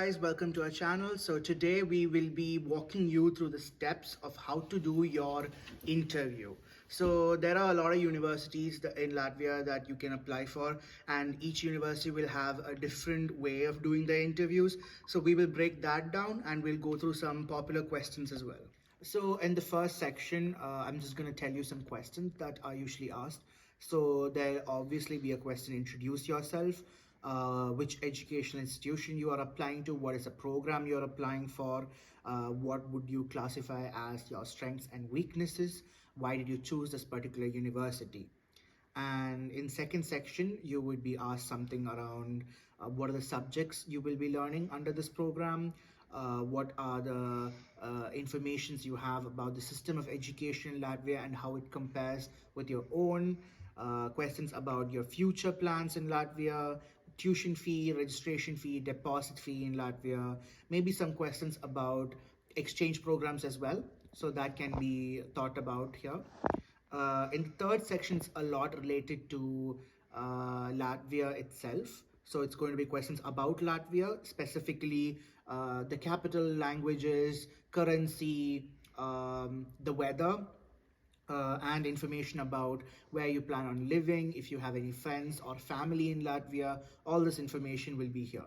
guys, welcome to our channel. So today we will be walking you through the steps of how to do your interview. So there are a lot of universities in Latvia that you can apply for, and each university will have a different way of doing their interviews. So we will break that down and we'll go through some popular questions as well. So in the first section, I'm just going to tell you some questions that are usually asked. So there'll obviously be a question, introduce yourself, which educational institution you are applying to, what is the program you're applying for, what would you classify as your strengths and weaknesses, why did you choose this particular university. And in second section you would be asked something around what are the subjects you will be learning under this program, what are the informations you have about the system of education in Latvia and how it compares with your own, questions about your future plans in Latvia, tuition fee, registration fee, deposit fee in Latvia, maybe some questions about exchange programs as well, so that can be thought about here. In the third section, it's a lot related to Latvia itself. So it's going to be questions about Latvia, specifically the capital, languages, currency, the weather, and information about where you plan on living, if you have any friends or family in Latvia. All this information will be here.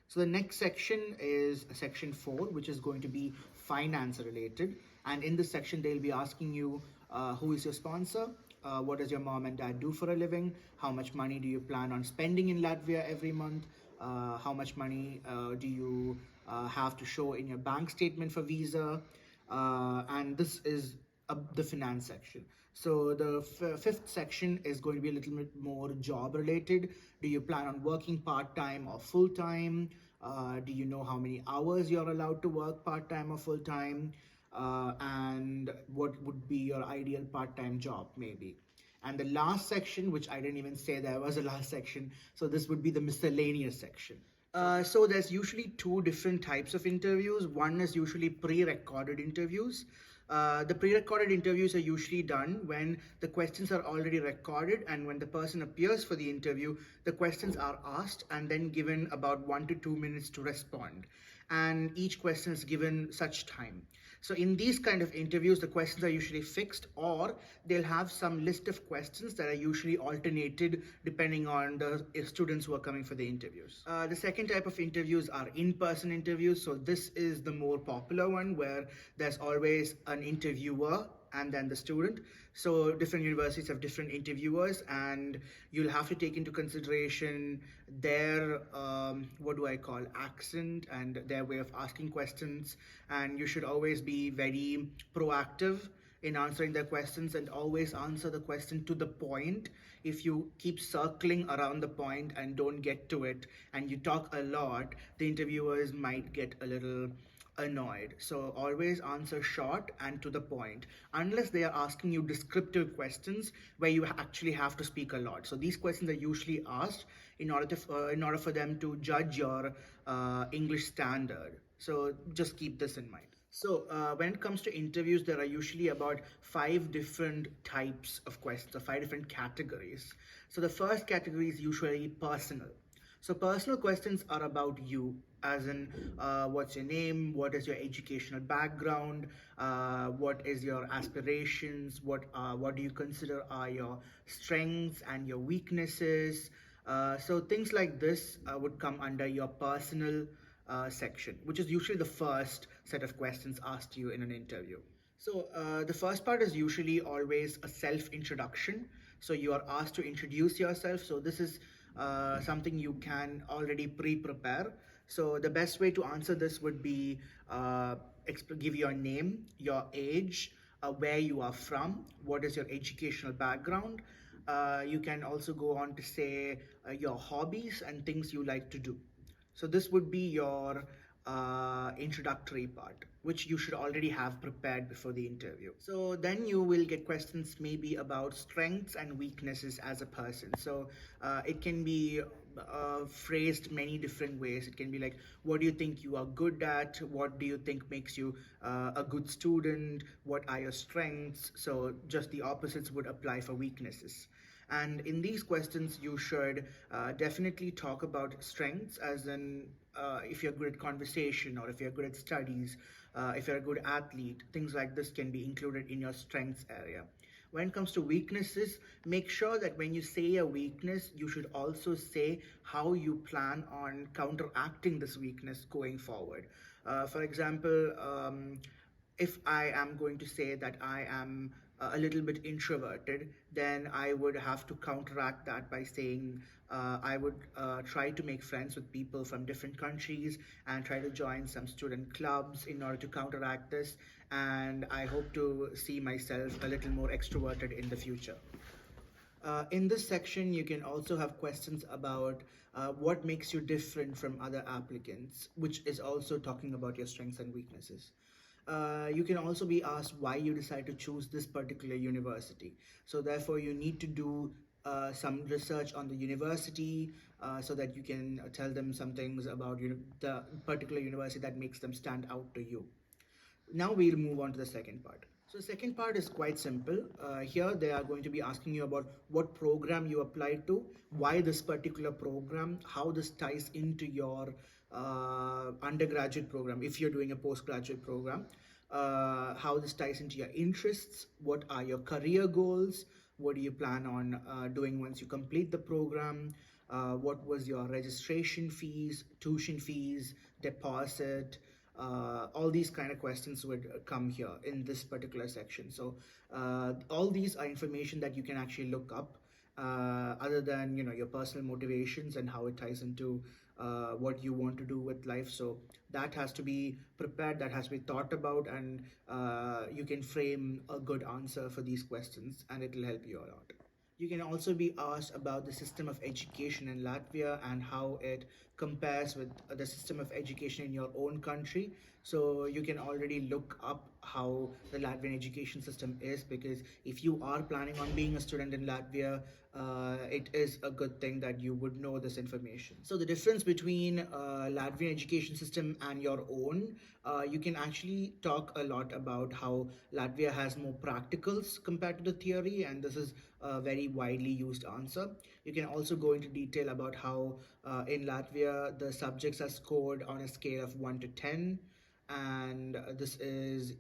So the next section is section 4, which is going to be finance related. And in this section, they'll be asking you who is your sponsor, what does your mom and dad do for a living, how much money do you plan on spending in Latvia every month, how much money do you have to show in your bank statement for visa, and this is the finance section. So the fifth section is going to be a little bit more job related. Do you plan on working part-time or full-time? Do you know how many hours you're allowed to work part-time or full-time? And what would be your ideal part-time job maybe? And the last section, which I didn't even say there was a last section, so this would be the miscellaneous section. So there's usually two different types of interviews. One is usually pre-recorded interviews. The pre-recorded interviews are usually done when the questions are already recorded, and when the person appears for the interview, the questions are asked and then given about 1 to 2 minutes to respond. And each question is given such time. So in these kind of interviews, the questions are usually fixed, or they'll have some list of questions that are usually alternated depending on the students who are coming for the interviews. The second type of interviews are in-person interviews. So this is the more popular one, where there's always an interviewer and then the student. So different universities have different interviewers, and you'll have to take into consideration their what do I call accent and their way of asking questions. And you should always be very proactive in answering their questions and always answer the question to the point. If you keep circling around the point and don't get to it and you talk a lot, the interviewers might get a little annoyed. So always answer short and to the point, unless they are asking you descriptive questions where you actually have to speak a lot. So these questions are usually asked in order for them to judge your English standard. So just keep this in mind. So when it comes to interviews, there are usually about 5 different types of questions, or 5 different categories. So the first category is usually personal. So personal questions are about you, as in what's your name, what is your educational background, what is your aspirations, what do you consider are your strengths and your weaknesses. So things like this would come under your personal section, which is usually the first set of questions asked you in an interview. So the first part is usually always a self-introduction. So you are asked to introduce yourself. So this is something you can already pre-prepare. So the best way to answer this would be give your name, your age, where you are from, what is your educational background. You can also go on to say your hobbies and things you like to do. So this would be your introductory part, which you should already have prepared before the interview. So then you will get questions maybe about strengths and weaknesses as a person. So it can be phrased many different ways. It can be like, what do you think you are good at? What do you think makes you a good student? What are your strengths? So just the opposites would apply for weaknesses. And in these questions, you should definitely talk about strengths, as in if you're good at conversation, or if you're good at studies, if you're a good athlete, things like this can be included in your strengths area. When it comes to weaknesses, make sure that when you say a weakness, you should also say how you plan on counteracting this weakness going forward. For example, if I am going to say that I am a little bit introverted, then I would have to counteract that by saying I would try to make friends with people from different countries and try to join some student clubs in order to counteract this. And I hope to see myself a little more extroverted in the future. In this section, you can also have questions about what makes you different from other applicants, which is also talking about your strengths and weaknesses. You can also be asked why you decide to choose this particular university. So therefore, you need to do some research on the university so that you can tell them some things about the particular university that makes them stand out to you. Now we'll move on to the second part. So the second part is quite simple. Here they are going to be asking you about what program you applied to, why this particular program, how this ties into your undergraduate program, if you're doing a postgraduate program, how this ties into your interests, what are your career goals, what do you plan on doing once you complete the program, what was your registration fees, tuition fees, deposit, all these kind of questions would come here in this particular section. So all these are information that you can actually look up, other than your personal motivations and how it ties into what you want to do with life. So that has to be prepared, that has to be thought about, and you can frame a good answer for these questions, and it will help you a lot. You can also be asked about the system of education in Latvia and how it compares with the system of education in your own country. So you can already look up how the Latvian education system is, because if you are planning on being a student in Latvia, it is a good thing that you would know this information. So the difference between Latvian education system and your own, you can actually talk a lot about how Latvia has more practicals compared to the theory, and this is a very widely used answer. You can also go into detail about how in Latvia the subjects are scored on a scale of 1 to 10, and this is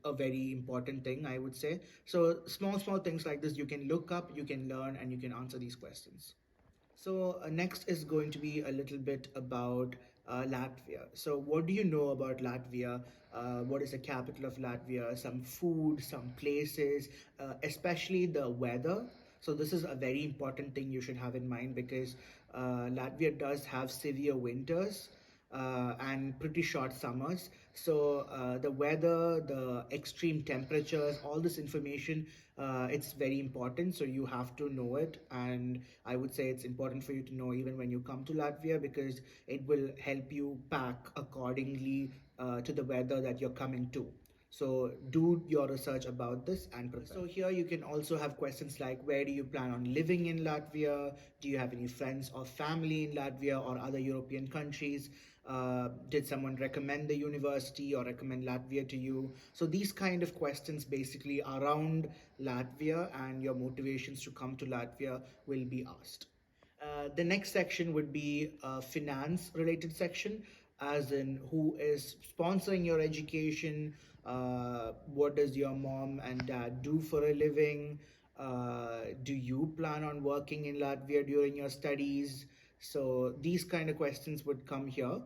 a very important thing, I would say. So small things like this you can look up, you can learn, and you can answer these questions. So next is going to be a little bit about Latvia. So what do you know about Latvia? What is the capital of Latvia? Some food, some places, especially the weather. So this is a very important thing you should have in mind, because Latvia does have severe winters and pretty short summers. So the weather, the extreme temperatures, all this information, it's very important. So you have to know it, and I would say it's important for you to know even when you come to Latvia, because it will help you pack accordingly to the weather that you're coming to. So do your research about this and prepare. So here you can also have questions like, where do you plan on living in Latvia? Do you have any friends or family in Latvia or other European countries? Did someone recommend the university or recommend Latvia to you? So these kind of questions basically around Latvia and your motivations to come to Latvia will be asked. The next section would be a finance related section, as in who is sponsoring your education, what does your mom and dad do for a living, do you plan on working in Latvia during your studies? So these kind of questions would come here.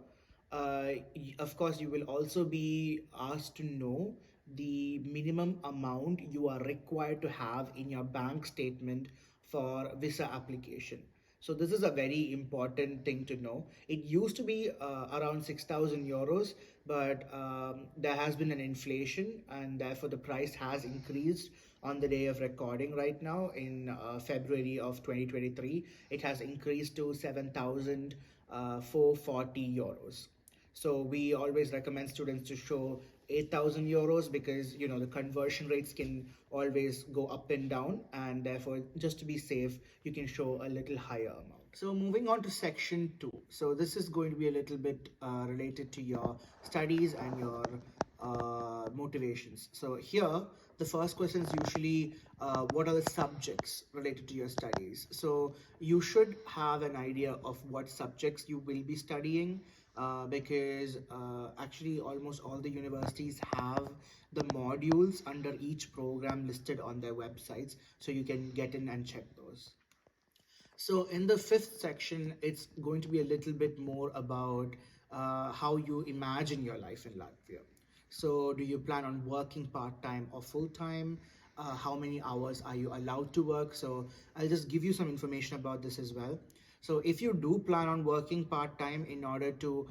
Of course, you will also be asked to know the minimum amount you are required to have in your bank statement for visa application. So this is a very important thing to know. It used to be around 6,000 euros, but there has been an inflation, and therefore the price has increased on the day of recording right now in February of 2023. It has increased to 7,440 euros. So we always recommend students to show 8,000 euros, because the conversion rates can always go up and down, and therefore just to be safe you can show a little higher amount. So moving on to section 2. So this is going to be a little bit related to your studies and your motivations. So here the first question is usually what are the subjects related to your studies. So you should have an idea of what subjects you will be studying. because actually almost all the universities have the modules under each program listed on their websites, so you can get in and check those. So in the fifth section, it's going to be a little bit more about how you imagine your life in Latvia. So do you plan on working part-time or full-time? How many hours are you allowed to work? So I'll just give you some information about this as well. So if you do plan on working part-time in order to,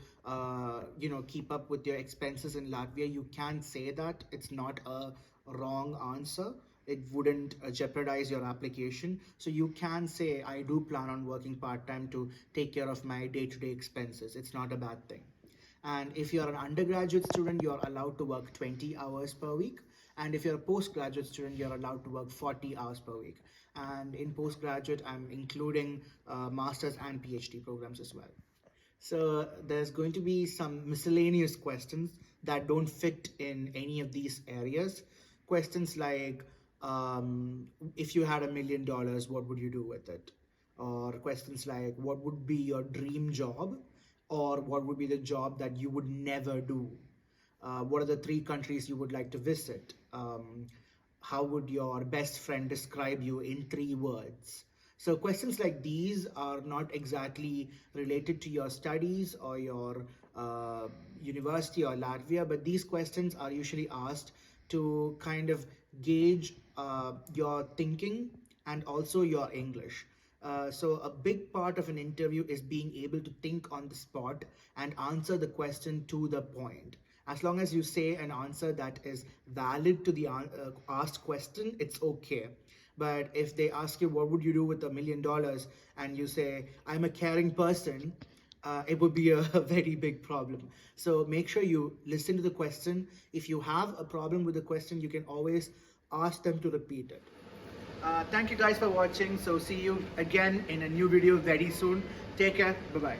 keep up with your expenses in Latvia, you can say that. It's not a wrong answer. It wouldn't jeopardize your application. So you can say, I do plan on working part-time to take care of my day-to-day expenses. It's not a bad thing. And if you're an undergraduate student, you're allowed to work 20 hours per week. And if you're a postgraduate student, you're allowed to work 40 hours per week. And in postgraduate, I'm including master's and PhD programs as well. So there's going to be some miscellaneous questions that don't fit in any of these areas. Questions like, if you had $1 million, what would you do with it? Or questions like, what would be your dream job? Or what would be the job that you would never do? What are the 3 countries you would like to visit? How would your best friend describe you in 3 words? So questions like these are not exactly related to your studies or your university or Latvia, but these questions are usually asked to kind of gauge your thinking and also your English. So a big part of an interview is being able to think on the spot and answer the question to the point. As long as you say an answer that is valid to the asked question, it's okay. But if they ask you, what would you do with $1 million? And you say, I'm a caring person, it would be a very big problem. So make sure you listen to the question. If you have a problem with the question, you can always ask them to repeat it. Thank you guys for watching. So see you again in a new video very soon. Take care. Bye-bye.